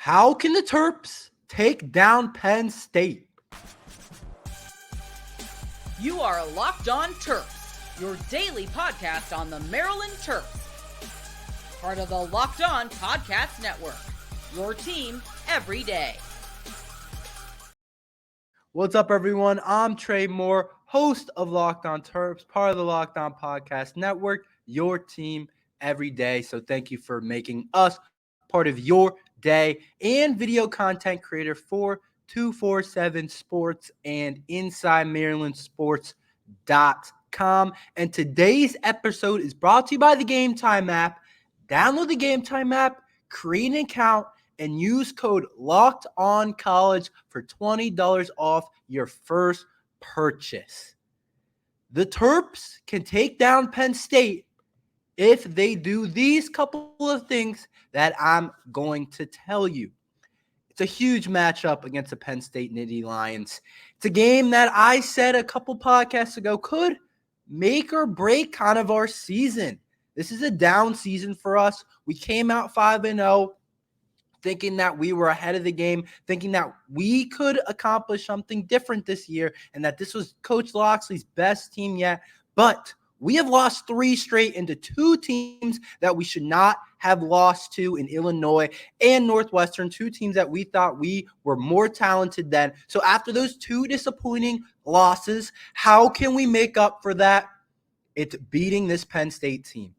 How can the Terps take down Penn State? You are Locked On Terps, your daily podcast on the Maryland Terps. Part of the Locked On Podcast Network, your team every day. What's up, everyone? I'm Tre Moore, host of Locked On Terps, part of the Locked On Podcast Network, your team every day. So thank you for making us part of your day, and video content creator for 247 Sports and InsideMarylandSports.com. And today's episode is brought to you by the Gametime app. Download the Gametime app, create an account, and use code LOCKEDONCollege for $20 off your first purchase. The Terps can take down Penn State if they do these couple of things that I'm going to tell you. It's a huge matchup against the Penn State Nittany Lions. It's a game that I said a couple podcasts ago could make or break kind of our season. This is a down season for us. We came out 5-0 thinking that we were ahead of the game, thinking that we could accomplish something different this year and that this was Coach Loxley's best team yet. But we have lost 3 straight into 2 teams that we should not have lost to in Illinois and Northwestern, 2 teams that we thought we were more talented than. So after those 2 disappointing losses, how can we make up for that? It's beating this Penn State team.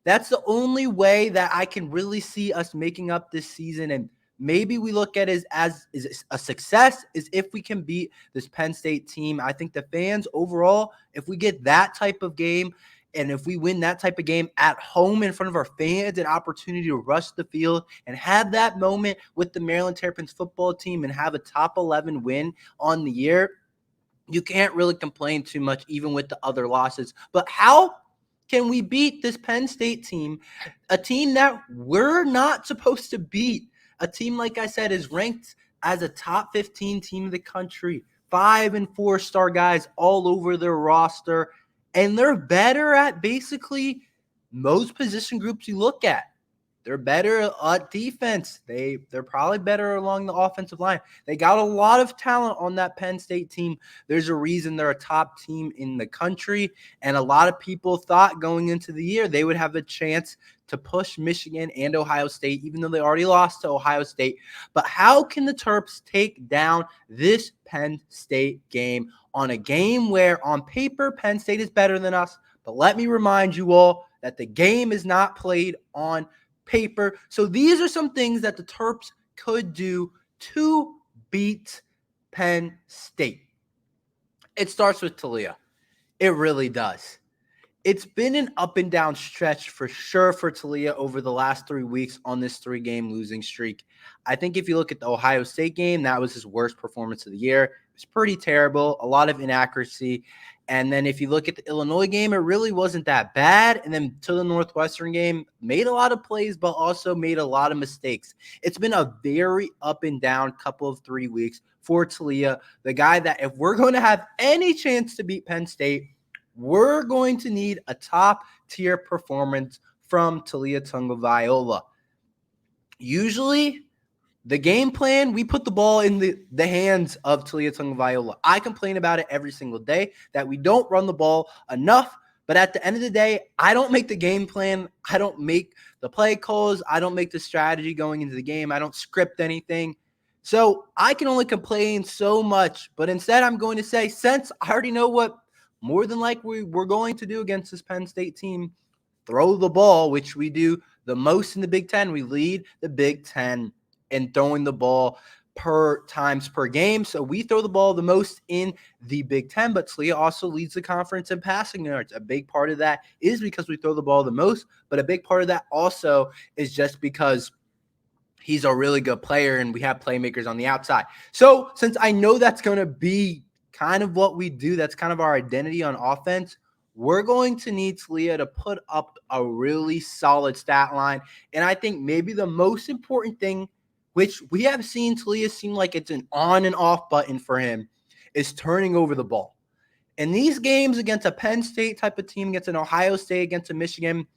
That's the only way that I can really see us making up this season, and maybe we look at it as a success is if we can beat this Penn State team. I think the fans overall, if we get that type of game and if we win that type of game at home in front of our fans, an opportunity to rush the field and have that moment with the Maryland Terrapins football team and have a top 11 win on the year, you can't really complain too much even with the other losses. But how can we beat this Penn State team, a team that we're not supposed to beat? A team, like I said, is ranked as a top 15 team in the country, 5 and 4-star guys all over their roster, and they're better at basically most position groups you look at. They're better at defense. They're probably better along the offensive line. They got a lot of talent on that Penn State team. There's a reason they're a top team in the country, and a lot of people thought going into the year they would have a chance to push Michigan and Ohio State, even though they already lost to Ohio State. But how can the Terps take down this Penn State game on a game where on paper Penn State is better than us? But let me remind you all that the game is not played on paper. So these are some things that the Terps could do to beat Penn State. It starts with Taulia. It really does. It's been an up and down stretch for sure for Taulia over the last 3 weeks on this 3-game losing streak. I think if you look at the Ohio State game, that was his worst performance of the year. It was pretty terrible, a lot of inaccuracy. And then if you look at the Illinois game, it really wasn't that bad. And then to the Northwestern game, made a lot of plays, but also made a lot of mistakes. It's been a very up and down couple of 3 weeks for Taulia, the guy that if we're going to have any chance to beat Penn State, we're going to need a top-tier performance from Taulia Tagovailoa. Usually, the game plan, we put the ball in the hands of Taulia Tagovailoa. I complain about it every single day that we don't run the ball enough, but at the end of the day, I don't make the game plan. I don't make the play calls. I don't make the strategy going into the game. I don't script anything. So I can only complain so much, but instead I'm going to say, since I already know what more than likely we're going to do against this Penn State team, throw the ball, which we do the most in the Big Ten. We lead the Big Ten in throwing the ball per game. So we throw the ball the most in the Big Ten, but Taulia also leads the conference in passing yards. A big part of that is because we throw the ball the most, but a big part of that also is just because he's a really good player and we have playmakers on the outside. So since I know that's going to be kind of what we do, that's kind of our identity on offense, we're going to need Taulia to put up a really solid stat line. And I think maybe the most important thing, which we have seen Taulia seem like it's an on and off button for him, is turning over the ball. In these games against a Penn State type of team, against an Ohio State, against a Michigan,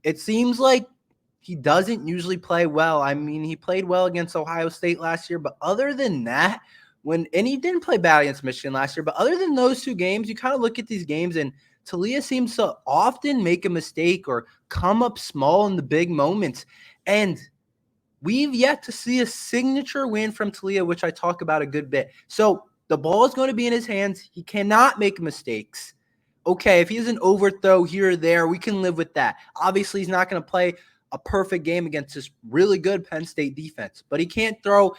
it seems like he doesn't usually play well. I mean, he played well against Ohio State last year, but other than that, and he didn't play bad against Michigan last year, but other than those two games, you kind of look at these games and Taulia seems to often make a mistake or come up small in the big moments. And we've yet to see a signature win from Taulia, which I talk about a good bit. So the ball is going to be in his hands. He cannot make mistakes. Okay, if he has an overthrow here or there, we can live with that. Obviously, he's not going to play a perfect game against this really good Penn State defense, but he can't throw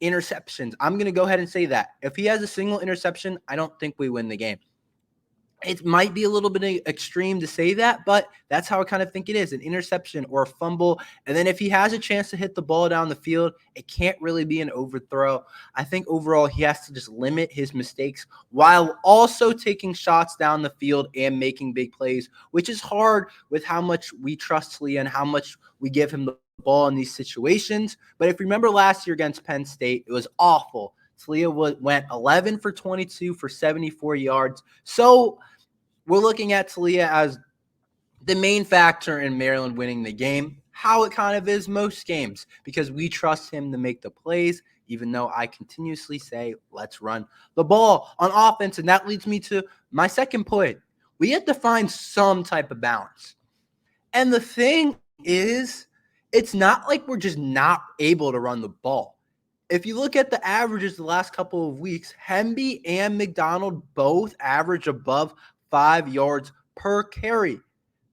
interceptions. I'm going to go ahead and say that. If he has a single interception, I don't think we win the game. It might be a little bit extreme to say that, but that's how I kind of think it is, an interception or a fumble. And then if he has a chance to hit the ball down the field, it can't really be an overthrow. I think overall he has to just limit his mistakes while also taking shots down the field and making big plays, which is hard with how much we trust Taulia and how much we give him the ball in these situations. But if you remember last year against Penn State, it was awful. Taulia went 11 for 22 for 74 yards. So we're looking at Taulia as the main factor in Maryland winning the game, how it kind of is most games, because we trust him to make the plays, even though I continuously say, let's run the ball on offense. And that leads me to my second point. We have to find some type of balance. And the thing is, it's not like we're just not able to run the ball. If you look at the averages the last couple of weeks, Hemby and McDonald both average above 5 yards per carry.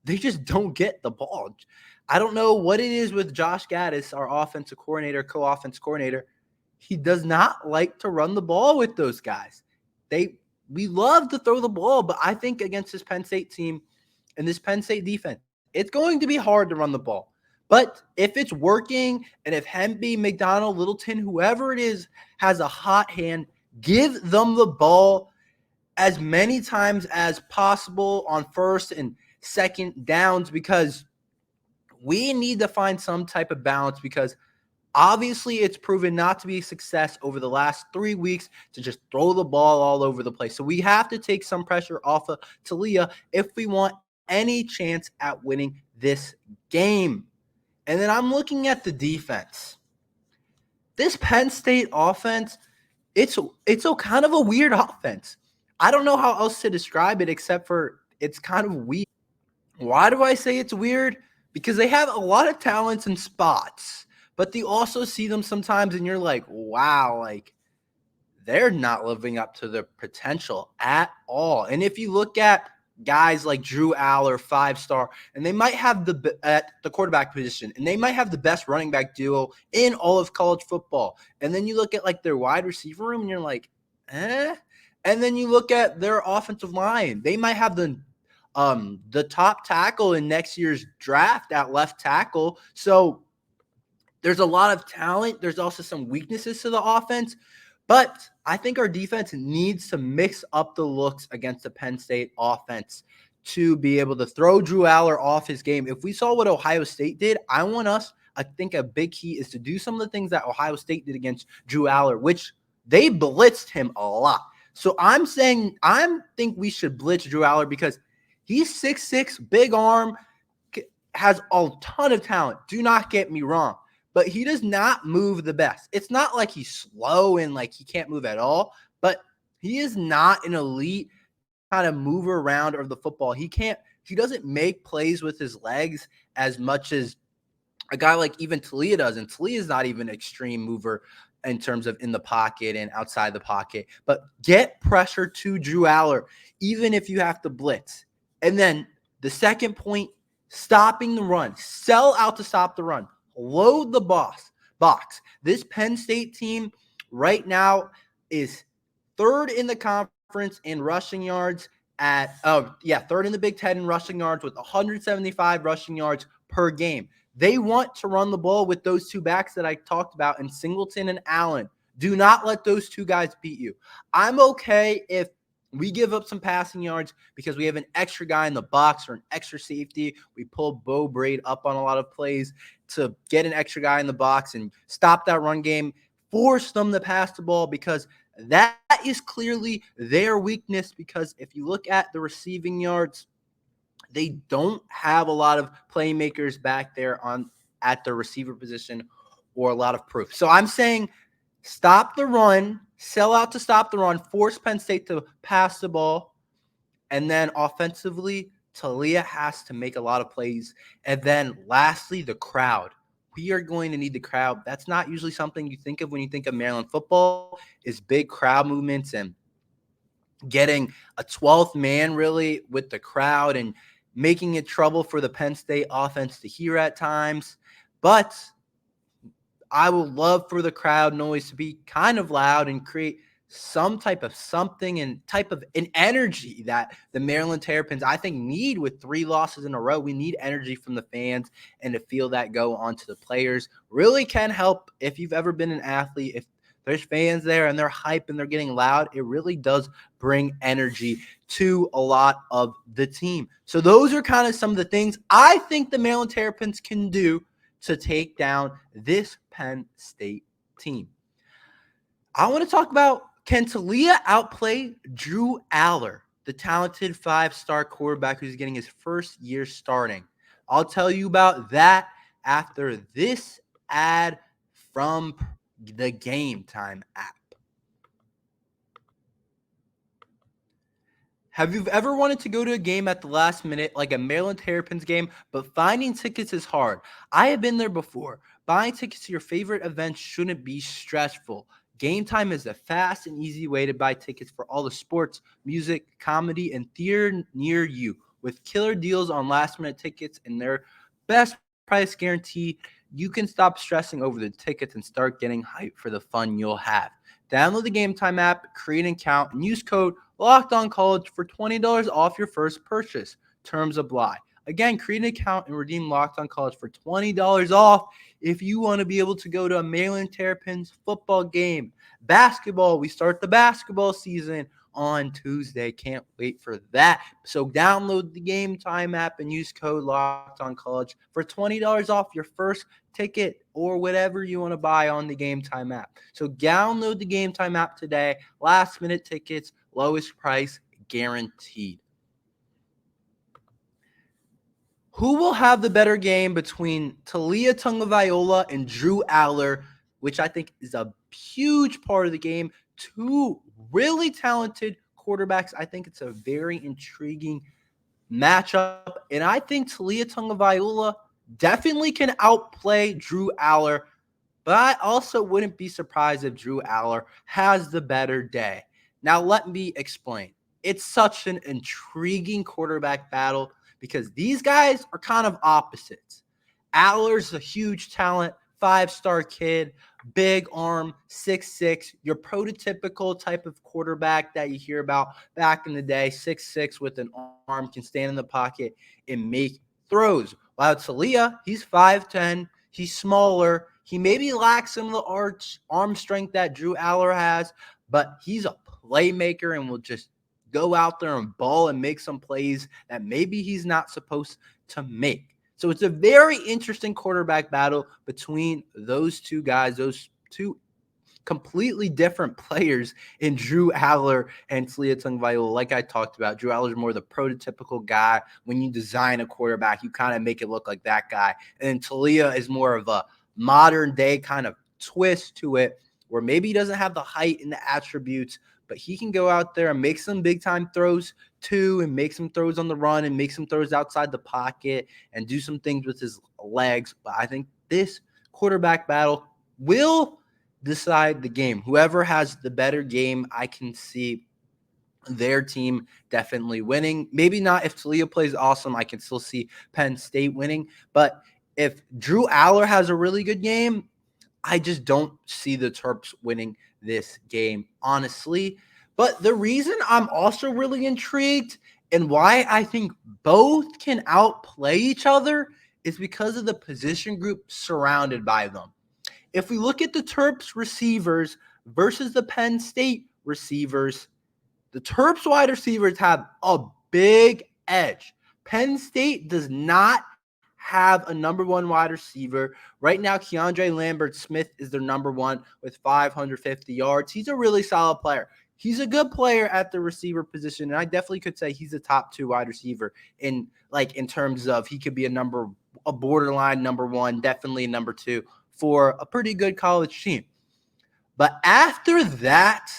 They just don't get the ball. I don't know what it is with Josh Gaddis, our offensive coordinator, co-offense coordinator. He does not like to run the ball with those guys. We love to throw the ball, but I think against this Penn State team and this Penn State defense, it's going to be hard to run the ball. But if it's working and if Hemby, McDonald, Littleton, whoever it is, has a hot hand, give them the ball as many times as possible on first and second downs, because we need to find some type of balance, because obviously it's proven not to be a success over the last 3 weeks to just throw the ball all over the place. So we have to take some pressure off of Taulia if we want any chance at winning this game. And then I'm looking at the defense. This Penn State offense, it's a kind of a weird offense. I don't know how else to describe it except for it's kind of weird. Why do I say it's weird? Because they have a lot of talents and spots, but you also see them sometimes and you're like, wow, like they're not living up to their potential at all. And if you look at guys like Drew Allar, 5-star, and they might have at the quarterback position, and they might have the best running back duo in all of college football. And then you look at like their wide receiver room and you're like, eh? And then you look at their offensive line. They might have the top tackle in next year's draft at left tackle. So there's a lot of talent. There's also some weaknesses to the offense. But I think our defense needs to mix up the looks against the Penn State offense to be able to throw Drew Allar off his game. If we saw what Ohio State did, I think a big key is to do some of the things that Ohio State did against Drew Allar, which they blitzed him a lot. So I think we should blitz Drew Allar because he's 6'6", big arm, has a ton of talent. Do not get me wrong. But he does not move the best. It's not like he's slow and like he can't move at all, but he is not an elite kind of mover around of the football. He doesn't make plays with his legs as much as a guy like even Taulia does. And Taulia is not even an extreme mover in terms of in the pocket and outside the pocket. But get pressure to Drew Allar, even if you have to blitz. And then the second point, stopping the run. Sell out to stop the run. Load the box. This Penn State team right now is third in the conference in rushing yards third in the Big Ten in rushing yards with 175 rushing yards per game. They want to run the ball with those two backs that I talked about in Singleton and Allen. Do not let those two guys beat you. I'm okay if we give up some passing yards because we have an extra guy in the box or an extra safety. We pull Bo Braid up on a lot of plays to get an extra guy in the box and stop that run game, force them to pass the ball, because that is clearly their weakness. Because if you look at the receiving yards, they don't have a lot of playmakers back there on at the receiver position or a lot of proof. So I'm saying stop the run, sell out to stop the run, force Penn State to pass the ball, and then offensively, Taulia has to make a lot of plays. And then lastly, the crowd. We are going to need the crowd. That's not usually something you think of when you think of Maryland football, is big crowd movements and getting a 12th man really with the crowd and making it trouble for the Penn State offense to hear at times. But I would love for the crowd noise to be kind of loud and create some type of something and type of an energy that the Maryland Terrapins, I think, need with 3 losses in a row. We need energy from the fans, and to feel that go onto the players really can help. If you've ever been an athlete, if there's fans there and they're hype and they're getting loud, it really does bring energy to a lot of the team. So those are kind of some of the things I think the Maryland Terrapins can do to take down this Penn State team. I want to talk about, can Taulia outplay Drew Allar, the talented 5-star quarterback who's getting his first year starting? I'll tell you about that after this ad from the Gametime app. Have you ever wanted to go to a game at the last minute, like a Maryland Terrapins game, but finding tickets is hard? I have been there before. Buying tickets to your favorite events shouldn't be stressful. Gametime is a fast and easy way to buy tickets for all the sports, music, comedy, and theater near you. With killer deals on last-minute tickets and their best price guarantee, you can stop stressing over the tickets and start getting hyped for the fun you'll have. Download the Gametime app, create an account, and use code LOCKEDONCollege for $20 off your first purchase. Terms apply. Again, create an account and redeem Locked On College for $20 off if you want to be able to go to a Maryland Terrapins football game. Basketball, we start the basketball season on Tuesday. Can't wait for that. So download the Gametime app and use code Locked On College for $20 off your first ticket or whatever you want to buy on the Gametime app. So download the Gametime app today. Last minute tickets, lowest price guaranteed. Who will have the better game between Taulia Tagovailoa and Drew Allar, which I think is a huge part of the game? 2 really talented quarterbacks. I think it's a very intriguing matchup, and I think Taulia Tagovailoa definitely can outplay Drew Allar, but I also wouldn't be surprised if Drew Allar has the better day. Now, let me explain. It's such an intriguing quarterback battle because these guys are kind of opposites. Allar's a huge talent, 5-star kid, big arm, 6'6", your prototypical type of quarterback that you hear about back in the day, 6'6", with an arm, can stand in the pocket and make throws. While Taulia, he's 5'10", he's smaller, he maybe lacks some of the arm strength that Drew Allar has, but he's a playmaker and will just go out there and ball and make some plays that maybe he's not supposed to make. So it's a very interesting quarterback battle between those 2 guys, those 2 completely different players in Drew Allar and Taulia Tagovailoa. Like I talked about, Drew Allar is more the prototypical guy. When you design a quarterback, you kind of make it look like that guy. And then Taulia is more of a modern day kind of twist to it, where maybe he doesn't have the height and the attributes, but he can go out there and make some big-time throws too, and make some throws on the run and make some throws outside the pocket and do some things with his legs. But I think this quarterback battle will decide the game. Whoever has the better game, I can see their team definitely winning. Maybe not if Taulia plays awesome. I can still see Penn State winning. But if Drew Allar has a really good game, I just don't see the Terps winning this game, honestly. But the reason I'm also really intrigued and why I think both can outplay each other is because of the position group surrounded by them. If we look at the Terps receivers versus the Penn State receivers, the Terps wide receivers have a big edge. Penn State does not have a number 1 wide receiver. Right now, Keandre Lambert-Smith is their number 1 with 550 yards. He's a really solid player. He's a good player at the receiver position, and I definitely could say he's a top 2 wide receiver in terms of he could be a number a borderline number one, definitely number two for a pretty good college team. But after that,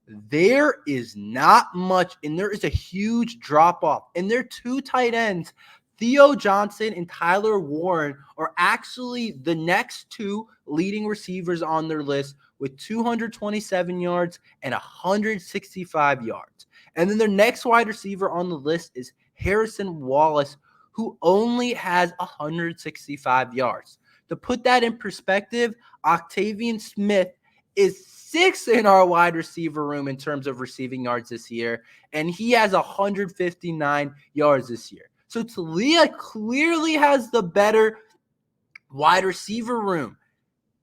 there is not much, and there is a huge drop-off. And their two tight ends, Theo Johnson and Tyler Warren, are actually the next two leading receivers on their list with 227 yards and 165 yards. And then their next wide receiver on the list is Harrison Wallace, who only has 165 yards. To put that in perspective, Octavian Smith is sixth in our wide receiver room in terms of receiving yards this year, and he has 159 yards this year. So Taulia clearly has the better wide receiver room,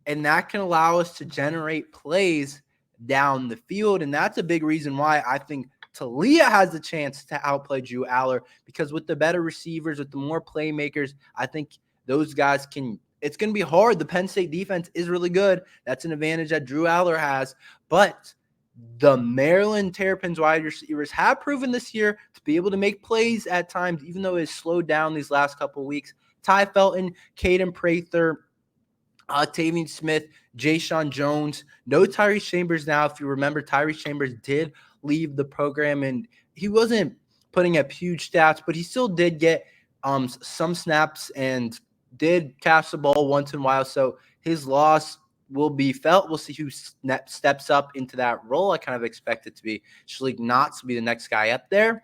and that can allow us to generate plays down the field, and that's a big reason why I think Taulia has the chance to outplay Drew Allar, because with the better receivers, with the more playmakers, I think those guys can – it's going to be hard. The Penn State defense is really good. That's an advantage that Drew Allar has. But the Maryland Terrapins wide receivers have proven this year to be able to make plays at times, even though it's slowed down these last couple of weeks. Ty Felton, Caden Prather, Octavian Smith, Jayshon Jones. No Tyrese Chambers now. If you remember, Tyrese Chambers did leave the program, and he wasn't putting up huge stats, but he still did get some snaps and did catch the ball once in a while. So his loss will be felt. We'll see who steps up into that role. I kind of expect it to be Shalik Knotts to be the next guy up there.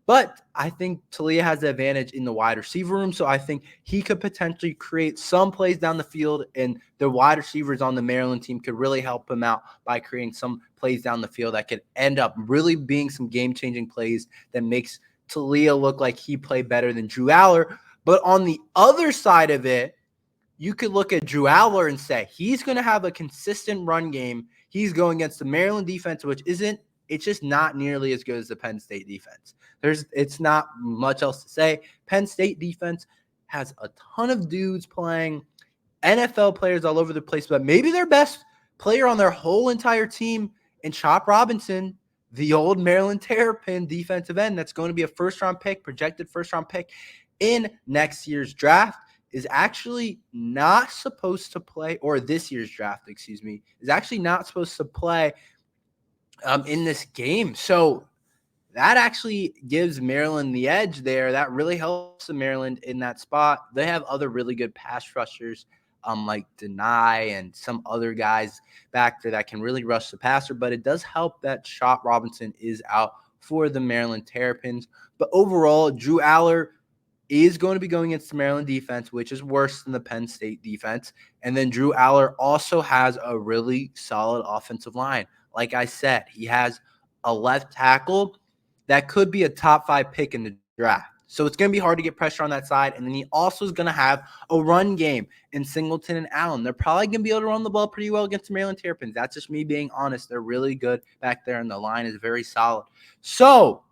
But I think Taulia has the advantage in the wide receiver room, so I think he could potentially create some plays down the field, and the wide receivers on the Maryland team could really help him out by creating some plays down the field that could end up really being some game-changing plays that makes Taulia look like he played better than Drew Allar. But on the other side of it, you could look at Drew Allar and say he's going to have a consistent run game. He's going against the Maryland defense, which isn't – it's just not nearly as good as the Penn State defense. It's not much else to say. Penn State defense has a ton of dudes playing, NFL players all over the place, but maybe their best player on their whole entire team in Chop Robinson, the old Maryland Terrapin defensive end that's going to be a first-round pick, projected first-round pick in next year's draft, is actually not supposed to play, or this year's draft, is actually not supposed to play in this game. So that actually gives Maryland the edge there. That really helps the Maryland in that spot. They have other really good pass rushers like Deny and some other guys back there that can really rush the passer, but it does help that Chop Robinson is out for the Maryland Terrapins. But overall, Drew Allar is going to be going against the Maryland defense, which is worse than the Penn State defense. And then Drew Allar also has a really solid offensive line. Like I said, he has a left tackle that could be a top 5 pick in the draft. So it's going to be hard to get pressure on that side. And then he also is going to have a run game in Singleton and Allen. They're probably going to be able to run the ball pretty well against the Maryland Terrapins. That's just me being honest. They're really good back there, and the line is very solid. So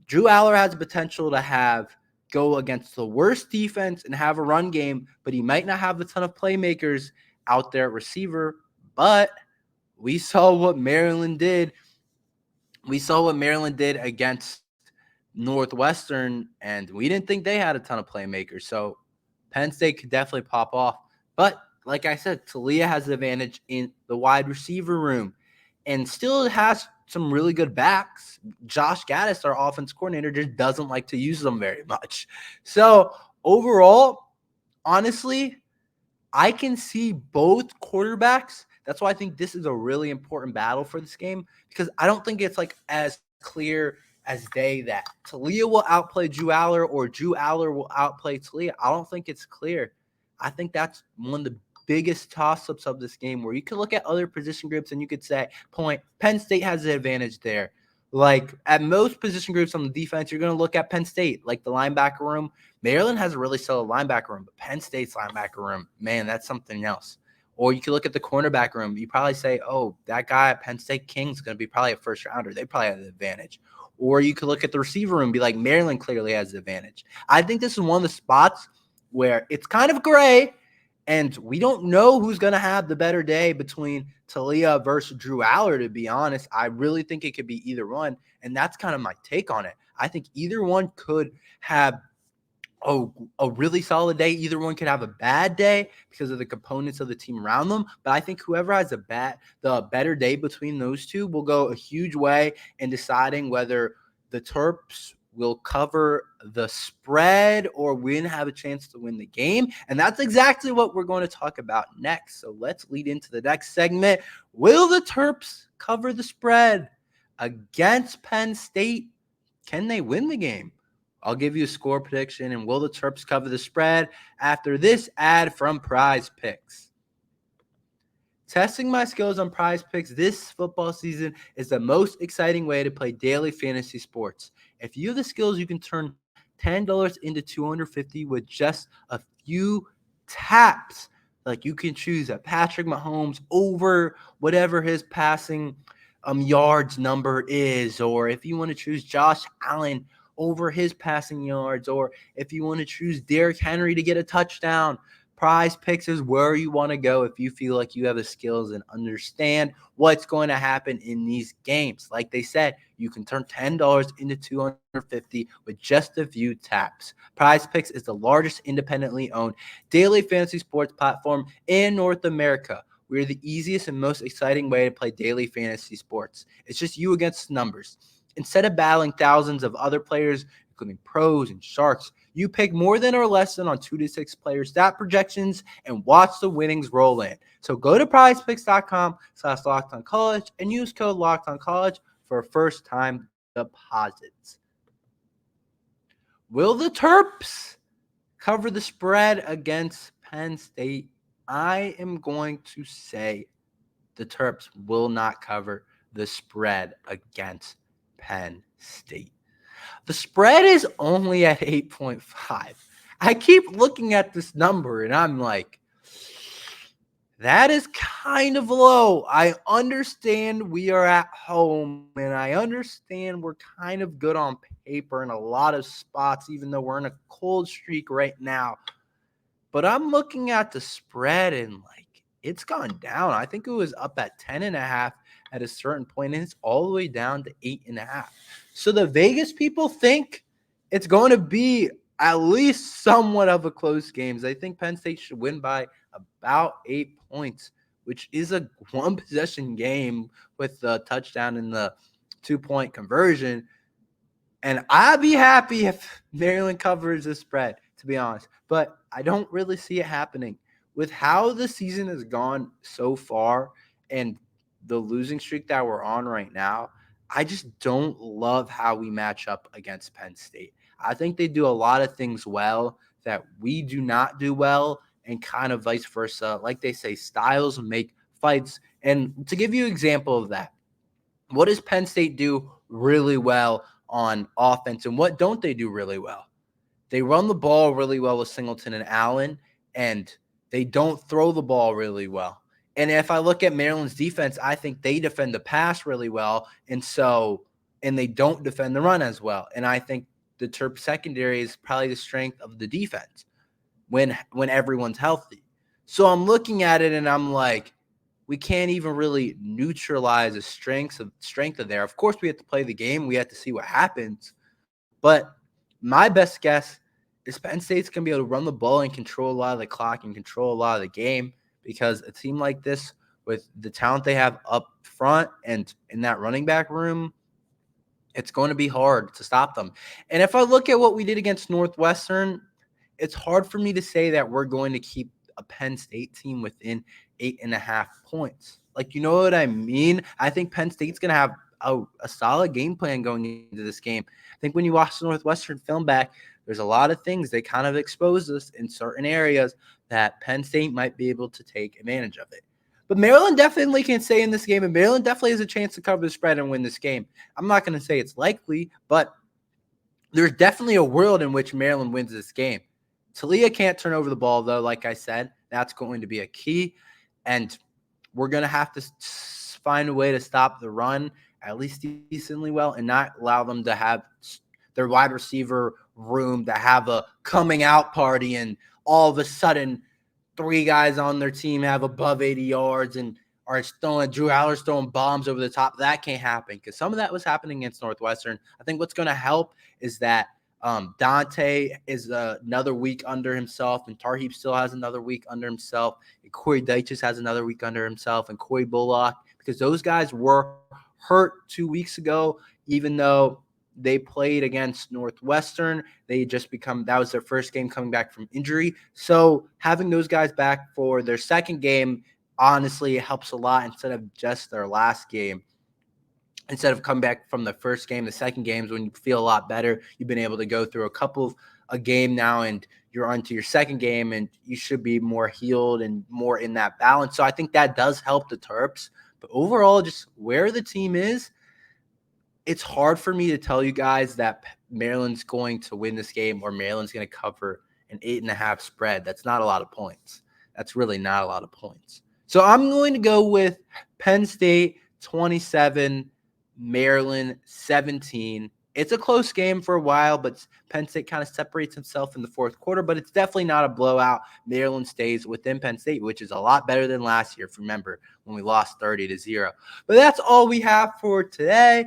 Drew Allar has the potential to go against the worst defense and have a run game, but he might not have a ton of playmakers out there at receiver. But we saw what Maryland did. We saw what Maryland did against Northwestern, and we didn't think they had a ton of playmakers. So Penn State could definitely pop off. But like I said, Taulia has the advantage in the wide receiver room and still has some really good backs. Josh Gaddis, our offense coordinator, just doesn't like to use them very much. So overall, honestly, I can see both quarterbacks. That's why I think this is a really important battle for this game, because I don't think it's like as clear as day that Taulia will outplay Drew Allar or Drew Allar will outplay Taulia. I don't think it's clear. I think that's one of the biggest toss-ups of this game, where you could look at other position groups and you could say, Penn State has the advantage there. Like at most position groups on the defense, you're going to look at Penn State, like the linebacker room. Maryland has a really solid linebacker room, but Penn State's linebacker room, man, that's something else. Or you could look at the cornerback room. You probably say, that guy at Penn State King's going to be probably a first rounder. They probably have the advantage. Or you could look at the receiver room and be like, Maryland clearly has the advantage. I think this is one of the spots where it's kind of gray, and we don't know who's going to have the better day between Taulia versus Drew Allar, to be honest. I really think it could be either one, and that's kind of my take on it. I think either one could have a really solid day. Either one could have a bad day because of the components of the team around them. But I think whoever has the better day between those two will go a huge way in deciding whether the Terps will cover the spread or have a chance to win the game. And that's exactly what we're going to talk about next. So let's lead into the next segment. Will the Terps cover the spread against Penn State? Can they win the game? I'll give you a score prediction, and will the Terps cover the spread after this ad from PrizePicks? Testing my skills on PrizePicks this football season is the most exciting way to play daily fantasy sports. If you have the skills, you can turn $10 into $250 with just a few taps. Like you can choose a Patrick Mahomes over whatever his passing yards number is, or if you want to choose Josh Allen over his passing yards, or if you want to choose Derrick Henry to get a touchdown. PrizePicks is where you want to go if you feel like you have the skills and understand what's going to happen in these games. Like they said, you can turn $10 into $250 with just a few taps. PrizePicks is the largest independently owned daily fantasy sports platform in North America. We're the easiest and most exciting way to play daily fantasy sports. It's just you against numbers. Instead of battling thousands of other players, including pros and sharks, you pick more than or less than on 2 to 6 player stat projections and watch the winnings roll in. So go to prizepicks.com/lockedoncollege and use code lockedoncollege for first-time deposits. Will the Terps cover the spread against Penn State? I am going to say the Terps will not cover the spread against Penn State. The spread is only at 8.5. I keep looking at this number and I'm like, that is kind of low. I understand we are at home and I understand we're kind of good on paper in a lot of spots, even though we're in a cold streak right now. But I'm looking at the spread and it's gone down. I think it was up at 10.5 at a certain point, and it's all the way down to 8.5. So the Vegas people think it's going to be at least somewhat of a close game. They think Penn State should win by about 8 points, which is a one-possession game with the touchdown and the 2-point conversion. And I'd be happy if Maryland covers the spread, to be honest. But I don't really see it happening. With how the season has gone so far and the losing streak that we're on right now, I just don't love how we match up against Penn State. I think they do a lot of things well that we do not do well, and kind of vice versa. Like they say, styles make fights. And to give you an example of that, what does Penn State do really well on offense, and what don't they do really well? They run the ball really well with Singleton and Allen, and they don't throw the ball really well. And if I look at Maryland's defense, I think they defend the pass really well, and they don't defend the run as well. And I think the Terp secondary is probably the strength of the defense when everyone's healthy. So I'm looking at it and I'm like, we can't even really neutralize the strength of there. Of course, we have to play the game. We have to see what happens. But my best guess is Penn State's going to be able to run the ball and control a lot of the clock and control a lot of the game, because a team like this, with the talent they have up front and in that running back room, it's going to be hard to stop them. And if I look at what we did against Northwestern, it's hard for me to say that we're going to keep a Penn State team within 8.5 points. You know what I mean? I think Penn State's going to have a solid game plan going into this game. I think when you watch the Northwestern film back, there's a lot of things they kind of exposed us in certain areas that Penn State might be able to take advantage of it. But Maryland definitely can stay in this game, and Maryland definitely has a chance to cover the spread and win this game. I'm not going to say it's likely, but there's definitely a world in which Maryland wins this game. Taulia can't turn over the ball, though, like I said. That's going to be a key, and we're going to have to find a way to stop the run at least decently well and not allow them to have their wide receiver room to have a coming out party and all of a sudden 3 guys on their team have above 80 yards and are Drew Allar's throwing bombs over the top. That can't happen, because some of that was happening against Northwestern. I think what's going to help is that Dante is another week under himself, and Tarheeb still has another week under himself. And Corey Dyches has another week under himself, and Corey Bullock, because those guys were hurt 2 weeks ago, even though they played against Northwestern. That was their first game coming back from injury. So having those guys back for their second game, honestly, it helps a lot instead of just their last game. Instead of coming back from the first game, the second game is when you feel a lot better. You've been able to go through a game now, and you're on to your second game, and you should be more healed and more in that balance. So I think that does help the Terps. But overall, just where the team is, it's hard for me to tell you guys that Maryland's going to win this game or Maryland's going to cover an 8.5 spread. That's not a lot of points. That's really not a lot of points. So I'm going to go with Penn State 27, Maryland 17. It's a close game for a while, but Penn State kind of separates himself in the fourth quarter, but it's definitely not a blowout. Maryland stays within Penn State, which is a lot better than last year, if you remember, when we lost 30-0. But that's all we have for today.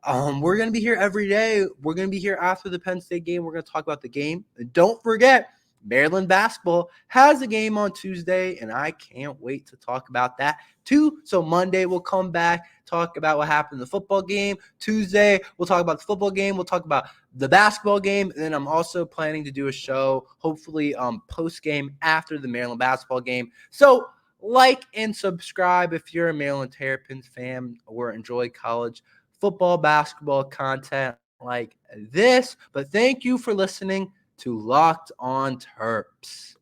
We're going to be here every day. We're going to be here after the Penn State game. We're going to talk about the game. And don't forget, Maryland basketball has a game on Tuesday, and I can't wait to talk about that too. So Monday we'll come back, talk about what happened in the football game. Tuesday we'll talk about the football game. We'll talk about the basketball game. And then I'm also planning to do a show, hopefully post-game after the Maryland basketball game. So like and subscribe if you're a Maryland Terrapins fan or enjoy college football, basketball content like this. But thank you for listening to Locked On Terps.